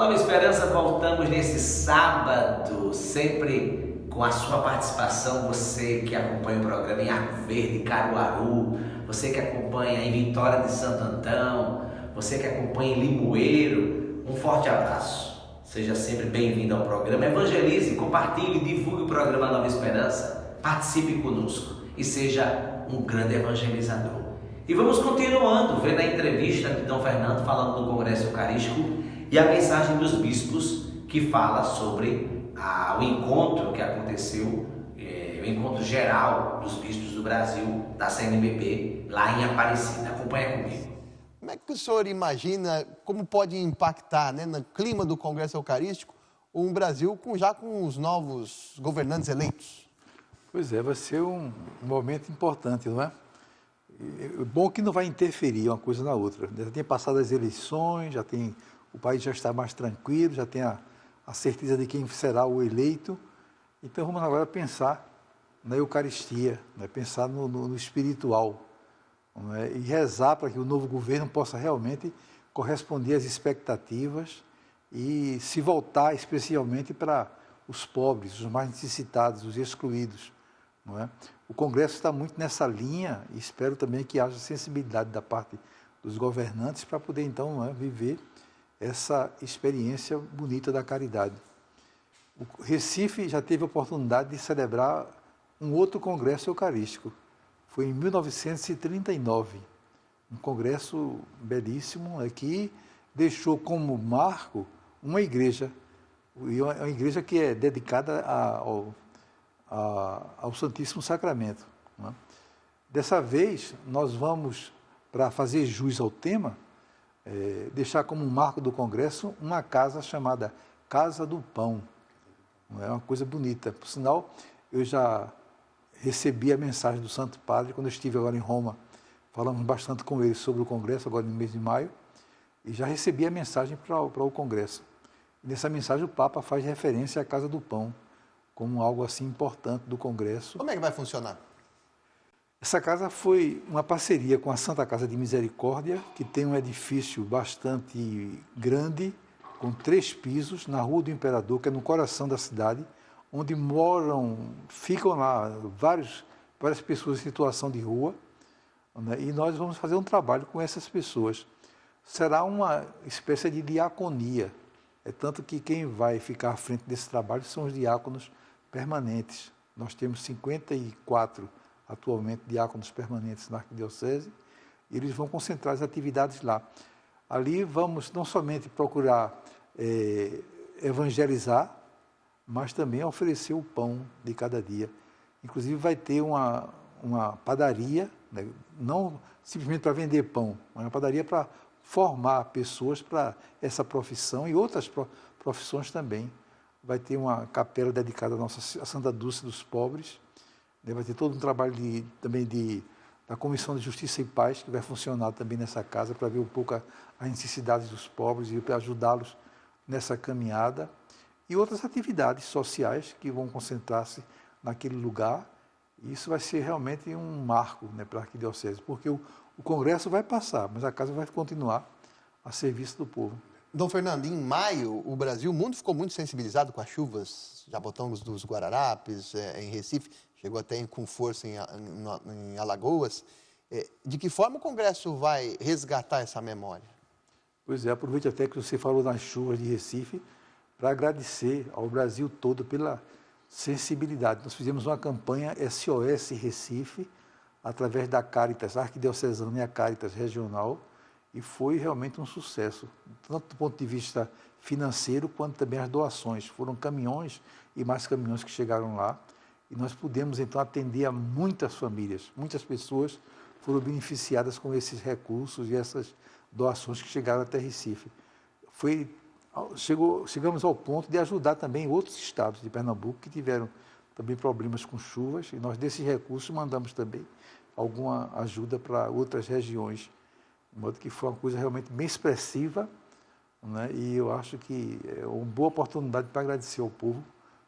Nova Esperança, voltamos nesse sábado, sempre com a sua participação, você que acompanha o programa em Arco Verde, Caruaru, você que acompanha em Vitória de Santo Antão, você que acompanha em Limoeiro, um forte abraço. Seja sempre bem-vindo ao programa, evangelize, compartilhe, divulgue o programa Nova Esperança, participe conosco e seja um grande evangelizador. E vamos continuando, vendo a entrevista de Dom Fernando falando do Congresso Eucarístico e a mensagem dos bispos que fala sobre o encontro que aconteceu, o encontro geral dos bispos do Brasil, da CNBB, lá em Aparecida. Acompanha comigo. Como é que o senhor imagina, como pode impactar, no clima do Congresso Eucarístico, um Brasil já com os novos governantes eleitos? Pois é, vai ser um momento importante, não é? Bom que não vai interferir uma coisa na outra. Já tem passado as eleições, o país já está mais tranquilo, já tem a certeza de quem será o eleito. Então vamos agora pensar na Eucaristia, pensar no espiritual, e rezar para que o novo governo possa realmente corresponder às expectativas e se voltar especialmente para os pobres, os mais necessitados, os excluídos. Não é? O Congresso está muito nessa linha e espero também que haja sensibilidade da parte dos governantes para poder, então, viver essa experiência bonita da caridade. O Recife já teve a oportunidade de celebrar um outro Congresso Eucarístico. Foi em 1939, um congresso belíssimo que deixou como marco uma igreja que é dedicada ao Santíssimo Sacramento. Não é? Dessa vez, nós vamos, para fazer jus ao tema, deixar como um marco do Congresso uma casa chamada Casa do Pão. Não é uma coisa bonita. Por sinal, eu já recebi a mensagem do Santo Padre, quando eu estive agora em Roma, falamos bastante com ele sobre o Congresso, agora no mês de maio, e já recebi a mensagem para o Congresso. E nessa mensagem o Papa faz referência à Casa do Pão, como algo assim importante do Congresso. Como é que vai funcionar? Essa casa foi uma parceria com a Santa Casa de Misericórdia, que tem um edifício bastante grande, com 3 pisos, na Rua do Imperador, que é no coração da cidade, onde ficam lá várias pessoas em situação de rua, e nós vamos fazer um trabalho com essas pessoas. Será uma espécie de diaconia, tanto que quem vai ficar à frente desse trabalho são os diáconos permanentes. Nós temos 54 atualmente diáconos permanentes na Arquidiocese, e eles vão concentrar as atividades lá. Ali vamos não somente procurar evangelizar, mas também oferecer o pão de cada dia. Inclusive vai ter uma padaria, não simplesmente para vender pão, mas uma padaria para formar pessoas para essa profissão e outras profissões também. Vai ter uma capela dedicada à Santa Dulce dos Pobres, vai ter todo um trabalho da Comissão de Justiça e Paz, que vai funcionar também nessa casa, para ver um pouco as necessidades dos pobres e para ajudá-los nessa caminhada. E outras atividades sociais que vão concentrar-se naquele lugar. E isso vai ser realmente um marco para a Arquidiocese, porque o Congresso vai passar, mas a casa vai continuar a serviço do povo. Dom Fernando, em maio, o mundo ficou muito sensibilizado com as chuvas, Jabotão dos Guararapes, em Recife, chegou até com força em Alagoas. De que forma o Congresso vai resgatar essa memória? Pois é, aproveite até que você falou nas chuvas de Recife, para agradecer ao Brasil todo pela sensibilidade. Nós fizemos uma campanha SOS Recife, através da Caritas Arquidiocesana e a Caritas Regional, e foi realmente um sucesso, tanto do ponto de vista financeiro, quanto também as doações. Foram caminhões e mais caminhões que chegaram lá, e nós pudemos, então, atender a muitas famílias. Muitas pessoas foram beneficiadas com esses recursos e essas doações que chegaram até Recife. Chegamos ao ponto de ajudar também outros estados de Pernambuco que tiveram também problemas com chuvas, e nós desses recursos mandamos também alguma ajuda para outras regiões, de modo que foi uma coisa realmente bem expressiva, e eu acho que é uma boa oportunidade para agradecer ao povo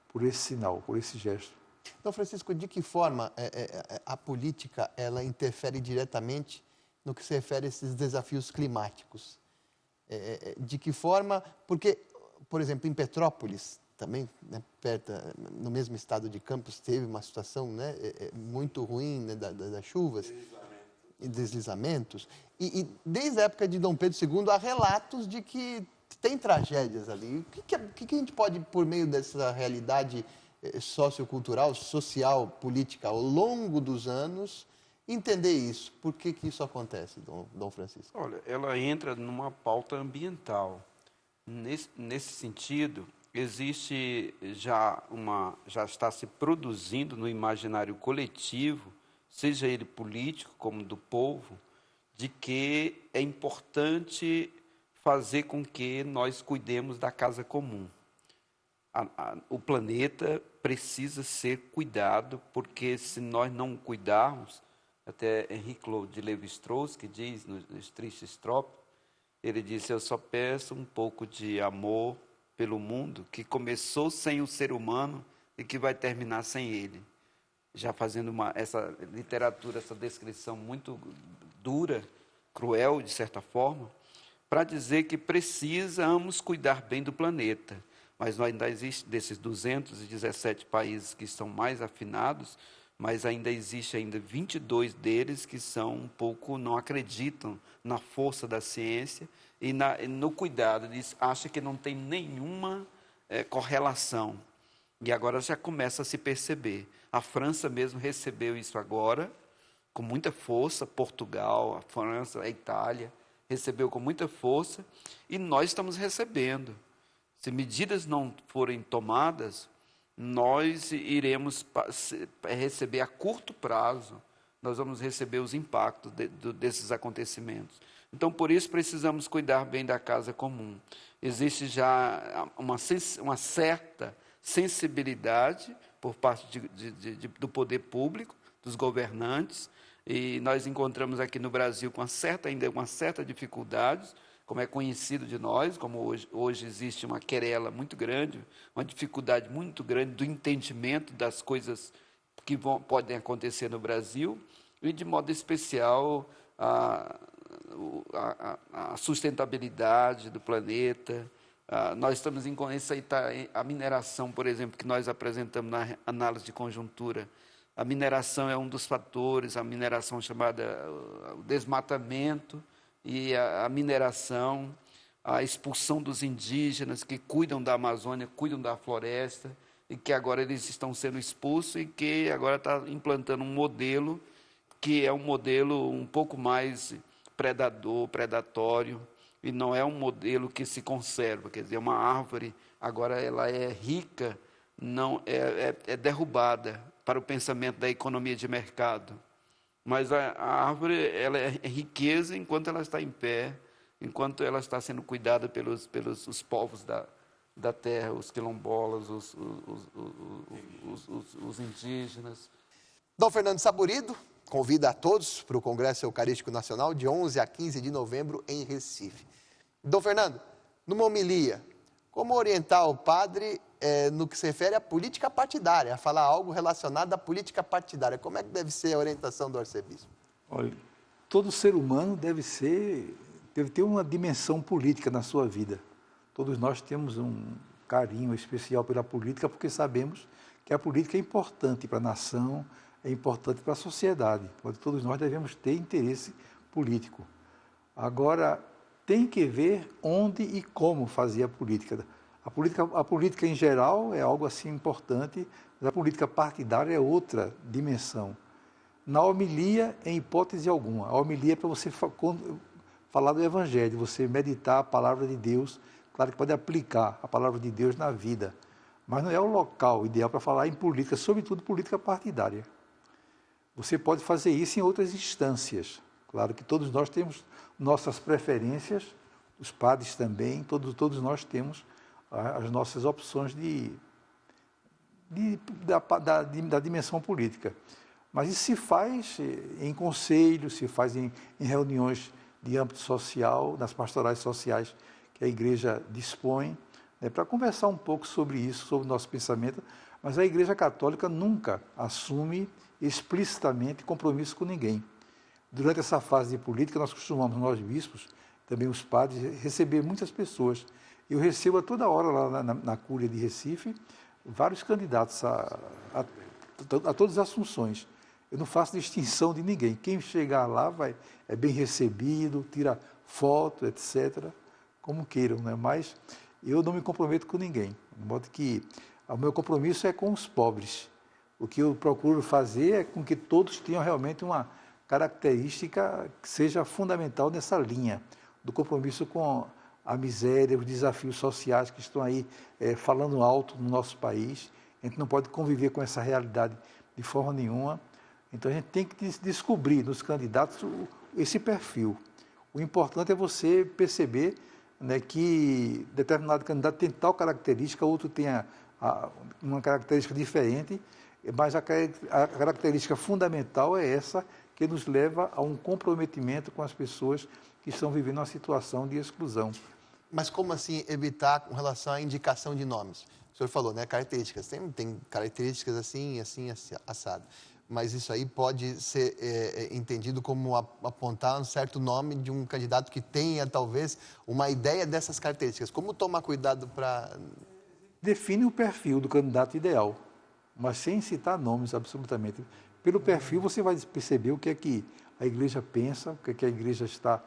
por esse sinal, por esse gesto. Então, Francisco, de que forma a política ela interfere diretamente no que se refere a esses desafios climáticos? De que forma? Porque por exemplo, em Petrópolis, também, né, perto, no mesmo estado de Campos, teve uma situação, né, muito ruim, né, das chuvas e deslizamentos. E desde a época de Dom Pedro II, há relatos de que tem tragédias ali. O que a gente pode, por meio dessa realidade sociocultural, social, política, ao longo dos anos, entender isso? Por que isso acontece, Dom Francisco? Olha, ela entra numa pauta ambiental. Nesse sentido, existe já está se produzindo no imaginário coletivo, seja ele político como do povo, de que é importante fazer com que nós cuidemos da casa comum. O planeta precisa ser cuidado, porque se nós não cuidarmos, até Henri Claude de Lévi-Strauss, que diz nos Tristes Tropes, ele disse: eu só peço um pouco de amor pelo mundo, que começou sem o ser humano e que vai terminar sem ele. Já fazendo essa literatura, essa descrição muito dura, cruel, de certa forma, para dizer que precisamos cuidar bem do planeta. Mas ainda existe, desses 217 países que estão mais afinados, mas ainda existe 22 deles que são um pouco, não acreditam na força da ciência e no cuidado, acham que não tem nenhuma correlação. E agora já começa a se perceber. A França mesmo recebeu isso agora, com muita força, Portugal, a França, a Itália, recebeu com muita força, e nós estamos recebendo. Se medidas não forem tomadas, nós iremos receber a curto prazo, nós vamos receber os impactos desses acontecimentos. Então, por isso, precisamos cuidar bem da casa comum. Existe já uma certa sensibilidade por parte do poder público, dos governantes, e nós encontramos aqui no Brasil ainda uma certa dificuldade, como é conhecido de nós, como hoje existe uma querela muito grande, uma dificuldade muito grande do entendimento das coisas que podem acontecer no Brasil, e de modo especial a sustentabilidade do planeta. Nós estamos em a mineração, por exemplo, que nós apresentamos na análise de conjuntura. A mineração é um dos fatores, a mineração chamada o desmatamento e a mineração, a expulsão dos indígenas que cuidam da Amazônia, cuidam da floresta, e que agora eles estão sendo expulsos e que agora está implantando um modelo que é um modelo um pouco mais predatório, e não é um modelo que se conserva. Quer dizer, uma árvore, agora ela é rica, não é derrubada para o pensamento da economia de mercado. Mas a árvore, ela é riqueza enquanto ela está em pé, enquanto ela está sendo cuidada pelos os povos da terra, os quilombolas, os indígenas. Dom Fernando Saburido convida a todos para o Congresso Eucarístico Nacional de 11 a 15 de novembro em Recife. Dom Fernando, numa homilia, como orientar o padre no que se refere à política partidária, a falar algo relacionado à política partidária? Como é que deve ser a orientação do arcebispo? Olha, todo ser humano deve ter uma dimensão política na sua vida. Todos nós temos um carinho especial pela política, porque sabemos que a política é importante para a nação, é importante para a sociedade. Todos nós devemos ter interesse político. Agora, tem que ver onde e como fazer a política. A política em geral é algo assim importante, mas a política partidária é outra dimensão. Na homilia, em hipótese alguma, a homilia é para você falar do Evangelho, você meditar a palavra de Deus. Claro que pode aplicar a palavra de Deus na vida, mas não é o local ideal para falar em política, sobretudo política partidária. Você pode fazer isso em outras instâncias. Claro que todos nós temos nossas preferências, os padres também, todos nós temos as nossas opções da dimensão política. Mas isso se faz em conselhos, se faz em reuniões de âmbito social, nas pastorais sociais que a Igreja dispõe, né, para conversar um pouco sobre isso, sobre o nosso pensamento. Mas a Igreja Católica nunca assume explicitamente compromisso com ninguém. Durante essa fase de política, nós costumamos, nós bispos, também os padres, receber muitas pessoas. Eu recebo a toda hora lá na Cúria de Recife vários candidatos a todas as funções. Eu não faço distinção de ninguém. Quem chegar lá é bem recebido, tira foto, etc., como queiram, né? Mas eu não me comprometo com ninguém. De modo que o meu compromisso é com os pobres. O que eu procuro fazer é com que todos tenham realmente uma característica que seja fundamental nessa linha do compromisso com a miséria, os desafios sociais que estão aí falando alto no nosso país. A gente não pode conviver com essa realidade de forma nenhuma. Então a gente tem que descobrir nos candidatos esse perfil. O importante é você perceber, né, que determinado candidato tem tal característica, outro tem uma característica diferente, mas a característica fundamental é essa que nos leva a um comprometimento com as pessoas que estão vivendo uma situação de exclusão. Mas como assim evitar com relação à indicação de nomes? O senhor falou, né, características. Tem características assim, assado. Mas isso aí pode ser entendido como apontar um certo nome de um candidato que tenha, talvez, uma ideia dessas características. Como tomar cuidado para... Define o perfil do candidato ideal, mas sem citar nomes absolutamente. Pelo perfil você vai perceber o que é que a igreja pensa, o que é que a igreja está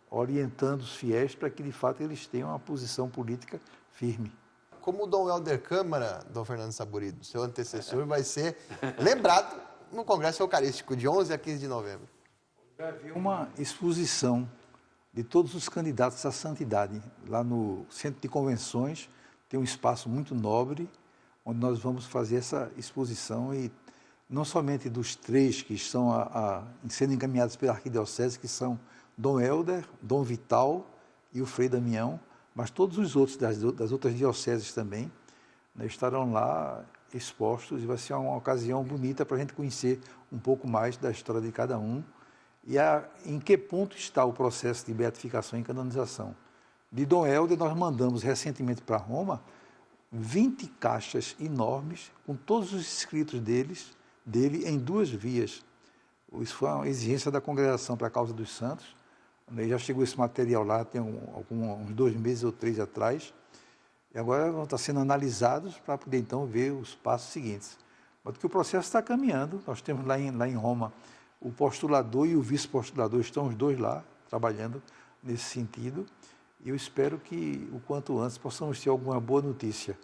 orientando os fiéis para que, de fato, eles tenham uma posição política firme. Como o Dom Helder Câmara, Dom Fernando Saburido, seu antecessor, vai ser lembrado no Congresso Eucarístico, de 11 a 15 de novembro. Vai haver uma exposição de todos os candidatos à santidade. Lá no Centro de Convenções tem um espaço muito nobre, onde nós vamos fazer essa exposição, e não somente dos 3 que estão sendo encaminhados pela Arquidiocese, que são Dom Helder, Dom Vital e o Frei Damião, mas todos os outros das outras dioceses também, né, estarão lá expostos, e vai ser uma ocasião bonita para a gente conhecer um pouco mais da história de cada um e em que ponto está o processo de beatificação e canonização. De Dom Helder, nós mandamos recentemente para Roma 20 caixas enormes com todos os escritos dele em 2 vias. Isso foi uma exigência da Congregação para a Causa dos Santos. Já chegou esse material lá, tem uns 2 meses ou 3 atrás, e agora vão estar sendo analisados para poder então ver os passos seguintes. Mas que o processo está caminhando, nós temos lá em Roma o postulador e o vice-postulador, estão os 2 lá, trabalhando nesse sentido, e eu espero que o quanto antes possamos ter alguma boa notícia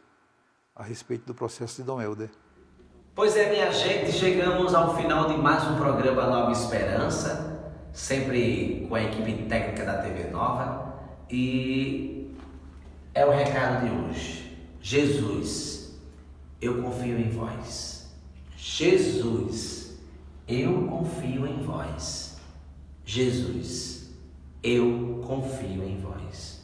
a respeito do processo de Dom Helder. Pois é, minha gente, chegamos ao final de mais um programa Nova Esperança, sempre com a equipe técnica da TV Nova, e é o recado de hoje. Jesus, eu confio em vós. Jesus, eu confio em vós. Jesus, eu confio em vós.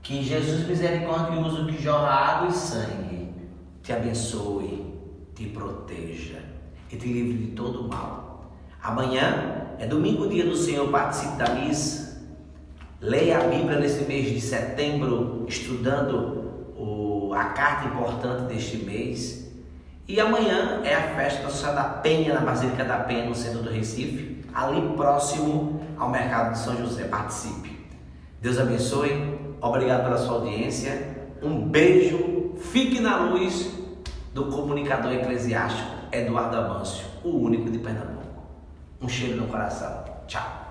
Que Jesus misericordioso, que jorra água e sangue, te abençoe, te proteja e te livre de todo mal. Amanhã é domingo, dia do Senhor, participe da missa. Leia a Bíblia nesse mês de setembro, estudando a carta importante deste mês. E amanhã é a festa da Senhora da Penha, na Basílica da Penha, no centro do Recife, ali próximo ao Mercado de São José. Participe. Deus abençoe. Obrigado pela sua audiência. Um beijo. Fique na luz do comunicador eclesiástico Eduardo Amâncio, o único de Pernambuco. Um cheiro no coração. Tchau.